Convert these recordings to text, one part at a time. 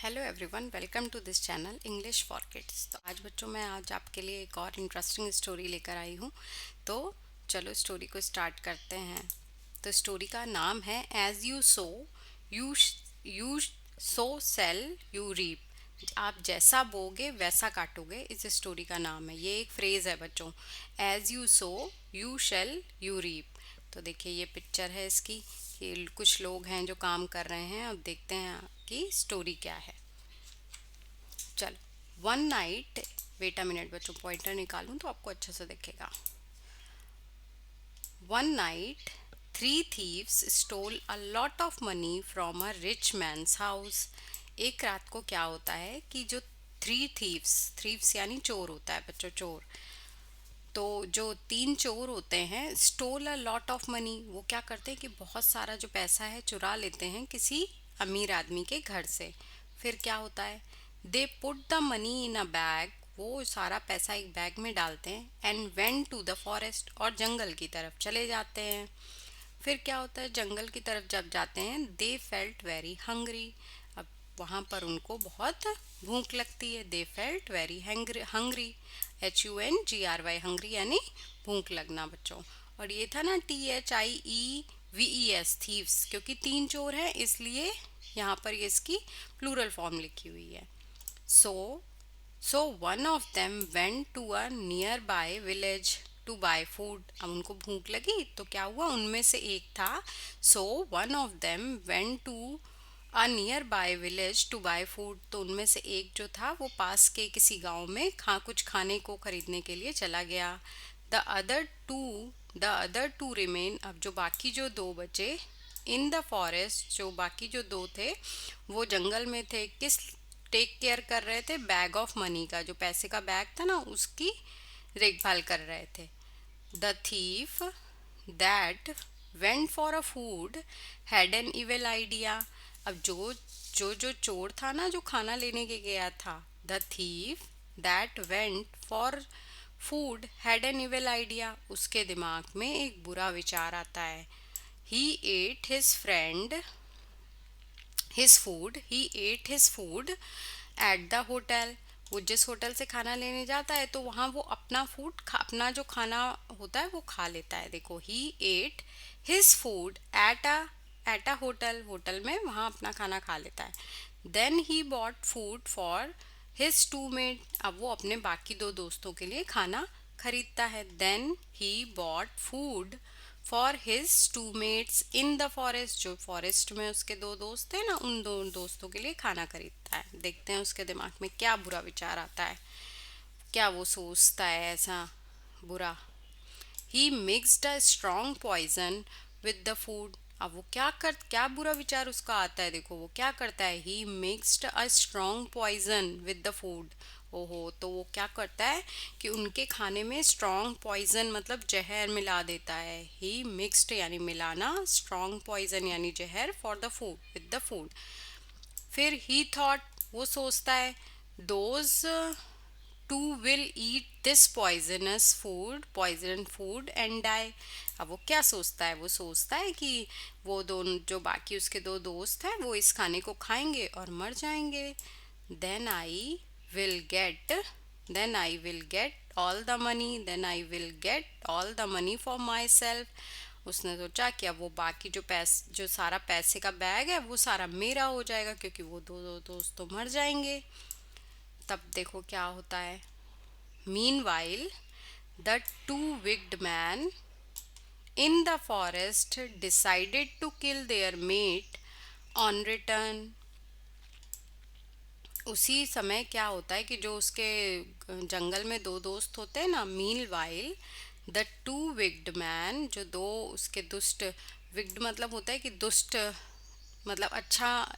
Hello everyone, welcome to this channel English for kids. तो आज बच्चों मैं आज आपके लिए एक और इंटरेस्टिंग स्टोरी लेकर आई हूँ। तो चलो स्टोरी को स्टार्ट करते हैं। तो स्टोरी का नाम है as you sow you you sow shall you reap. आप जैसा बोगे वैसा काटोगे, इस स्टोरी का नाम है। ये एक फ्रेज है बच्चों, as you sow you shall you reap. तो देखिए ये पिक्चर है इसकी कि कुछ लोग हैं जो काम कर रहे हैं। अब देखते हैं कि स्टोरी क्या है। चलो, one night, wait a minute बच्चों, पॉइंटर निकालूं तो आपको अच्छे से दिखेगा। One night three thieves stole a lot of money from a rich man's house. एक रात को क्या होता है कि जो थ्री थीव्स, थीव्स यानी चोर होता है बच्चों, चोर। तो जो तीन चोर होते हैं, stole a lot of money, वो क्या करते हैं कि बहुत सारा जो पैसा है चुरा लेते हैं किसी अमीर आदमी के घर से। फिर क्या होता है, they put the money in a bag, वो सारा पैसा एक बैग में डालते हैं। And went to the forest, और जंगल की तरफ चले जाते हैं। फिर क्या होता है, जंगल की तरफ जब जाते हैं, दे फेल्ट वेरी हंग्री। अब वहाँ पर उनको बहुत भूख लगती है। They felt very hungry, HUNGRY, hungry यानी भूख लगना बच्चों। और ये था ना THIEVES, थीव्स, क्योंकि तीन चोर हैं इसलिए यहाँ पर ये इसकी प्लूरल फॉर्म लिखी हुई है। So so one of them went to a nearby village to buy food. अब उनको भूख लगी तो क्या हुआ, उनमें से एक था, so one of them went to a nearby village to buy food. तो उनमें से एक जो था वो पास के किसी गांव में कुछ खाने को खरीदने के लिए चला गया। The other two the other two remain, अब जो बाकी जो दो बचे, इन द फॉरेस्ट, जो बाकी जो दो थे वो जंगल में थे। किस टेक केयर कर रहे थे, बैग ऑफ मनी का, जो पैसे का बैग था ना उसकी देखभाल कर रहे थे। The thief that went for a food had an evil idea. अब जो चोर था ना, जो खाना लेने के गया था, the thief that went for food had an evil idea, उसके दिमाग में एक बुरा विचार आता है। He ate his friend he ate his food at the hotel. वो जिस होटल से खाना लेने जाता है तो वहाँ वो अपना अपना जो खाना होता है वो खा लेता है। देखो, he ate his food at a hotel, hotel में वहाँ अपना खाना खा लेता है। Then he bought food for his two mate, अब वो अपने बाकी दो दोस्तों के लिए खाना खरीदता है। Then he bought food for his two mates in the forest, जो फॉरेस्ट में उसके दो दोस्त थे ना, उन दो दोस्तों के लिए खाना खरीदता है। देखते हैं उसके दिमाग में क्या बुरा विचार आता है, क्या वो सोचता है ऐसा बुरा। He mixed a strong poison with the food. अब वो क्या बुरा विचार उसका आता है, देखो वो क्या करता है, he mixed a strong poison with the food. ओहो, तो वो क्या करता है कि उनके खाने में स्ट्रॉन्ग पॉइजन मतलब जहर मिला देता है। ही मिक्सड यानी मिलाना, स्ट्रॉन्ग पॉइजन यानी जहर, for the food, with the food. फिर ही थॉट, वो सोचता है, those two will eat this poison food and die. अब वो क्या सोचता है, वो सोचता है कि वो दोनों जो बाकी उसके दो दोस्त हैं वो इस खाने को खाएंगे और मर जाएंगे। Then I will get then I will get all the money then I will get all the money for myself. उसने सोचा कि अब वो बाकी जो सारा पैसे का बैग है वो सारा मेरा हो जाएगा, क्योंकि वो दो दोस्त तो मर जाएंगे। तब देखो क्या होता है। Meanwhile, the two wicked men in the forest decided to kill their mate on return. उसी समय क्या होता है कि जो उसके जंगल में दो दोस्त होते हैं ना, mean while the two wicked man, जो दो उसके दुष्ट, विक्ड मतलब होता है कि दुष्ट, मतलब अच्छा,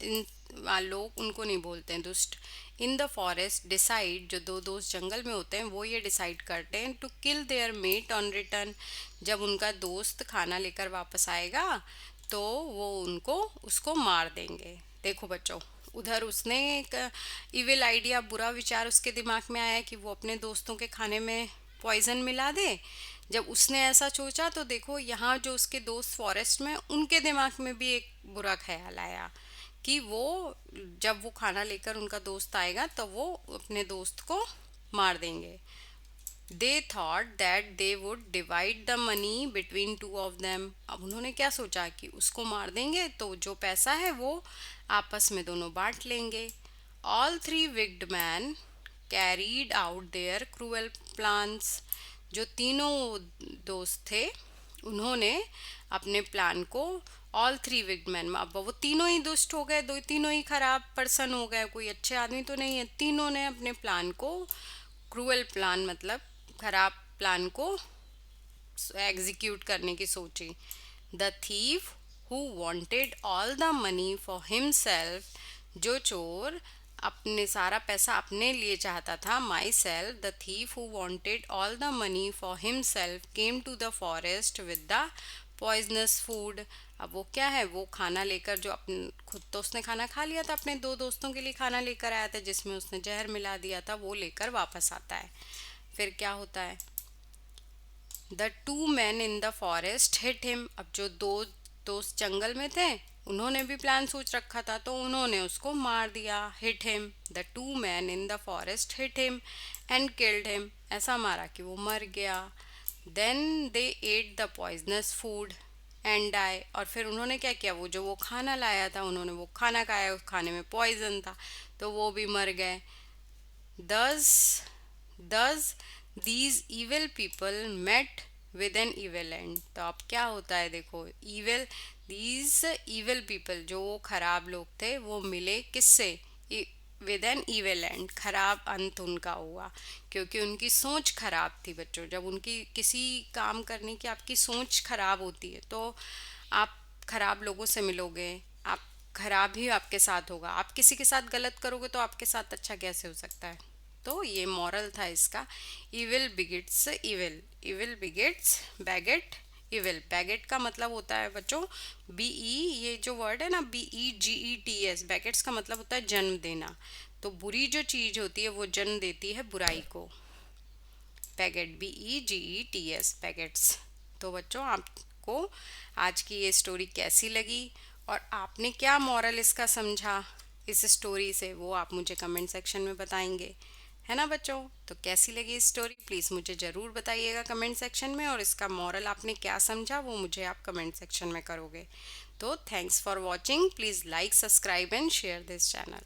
लोग उनको नहीं बोलते हैं दुष्ट। इन द फॉरेस्ट डिसाइड, जो दो दोस्त जंगल में होते हैं वो ये डिसाइड करते हैं to kill their mate on return. जब उनका दोस्त खाना लेकर वापस आएगा तो वो उसको मार देंगे। देखो बच्चों, उधर उसने एक इविल आइडिया, बुरा विचार उसके दिमाग में आया कि वो अपने दोस्तों के खाने में पॉइजन मिला दे। जब उसने ऐसा सोचा तो देखो यहाँ जो उसके दोस्त फॉरेस्ट में, उनके दिमाग में भी एक बुरा ख्याल आया कि वो जब वो खाना लेकर उनका दोस्त आएगा तो वो अपने दोस्त को मार देंगे। They thought that they would divide the money between two of them. अब उन्होंने क्या सोचा कि उसको मार देंगे तो जो पैसा है वो आपस में दोनों बांट लेंगे। All three wicked man carried out their cruel plans. जो तीनों दोस्त थे उन्होंने अपने प्लान को, ऑल थ्री विक्ड मैन, अब वो तीनों ही दुष्ट हो गए, दो तीनों ही खराब पर्सन हो गए, कोई अच्छे आदमी तो नहीं है, तीनों ने अपने प्लान को, क्रूअल प्लान मतलब खराब प्लान को एग्जीक्यूट करने की सोची। The thief who wanted all the money for himself, जो चोर अपने सारा पैसा अपने लिए चाहता था, myself the thief who wanted all the money for himself came to the forest with the poisonous food. अब वो क्या है, वो खाना लेकर, जो अपने खुद तो उसने खाना खा लिया था, अपने दो दोस्तों के लिए खाना लेकर आया था जिसमें उसने जहर मिला दिया था, वो लेकर वापस आता है। फिर क्या होता है, the two man in the forest hit him. अब जो दो दोस्त जंगल में थे उन्होंने भी प्लान सोच रखा था तो उन्होंने उसको मार दिया। Hit him, the two man in the forest hit him and killed him, ऐसा मारा कि वो मर गया। Then they ate the poisonous food and die. और फिर उन्होंने क्या किया, वो जो वो खाना लाया था उन्होंने वो खाना खाया, उस खाने में पॉइजन था तो वो भी मर गए। Thus, thus these evil people met with an evil end। तो अब क्या होता है देखो, evil, these evil people, जो वो खराब लोग थे वो मिले किससे, विद एन evil end, खराब अंत उनका हुआ क्योंकि उनकी सोच खराब थी। बच्चों, जब उनकी किसी काम करने की आपकी सोच खराब होती है तो आप खराब लोगों से मिलोगे, आप खराब ही आपके साथ होगा। आप किसी के साथ गलत करोगे तो आपके साथ अच्छा कैसे हो सकता है। तो ये मॉरल था इसका, evil begets evil, evil begets beget evil. Beget का मतलब होता है बच्चों बीई, ये जो वर्ड है ना BEGETS, बैगेट्स का मतलब होता है जन्म देना। तो बुरी जो चीज होती है वो जन्म देती है बुराई को। Packet, BEGETS, packets. तो बच्चों, आपको आज की ये स्टोरी कैसी लगी और आपने क्या मॉरल इसका समझा इस स्टोरी से, वो आप मुझे कमेंट सेक्शन में बताएंगे, है ना बच्चों। तो कैसी लगी स्टोरी प्लीज़ मुझे ज़रूर बताइएगा कमेंट सेक्शन में, और इसका मॉरल आपने क्या समझा वो मुझे आप कमेंट सेक्शन में करोगे। तो thanks for watching, please like, subscribe and share this channel.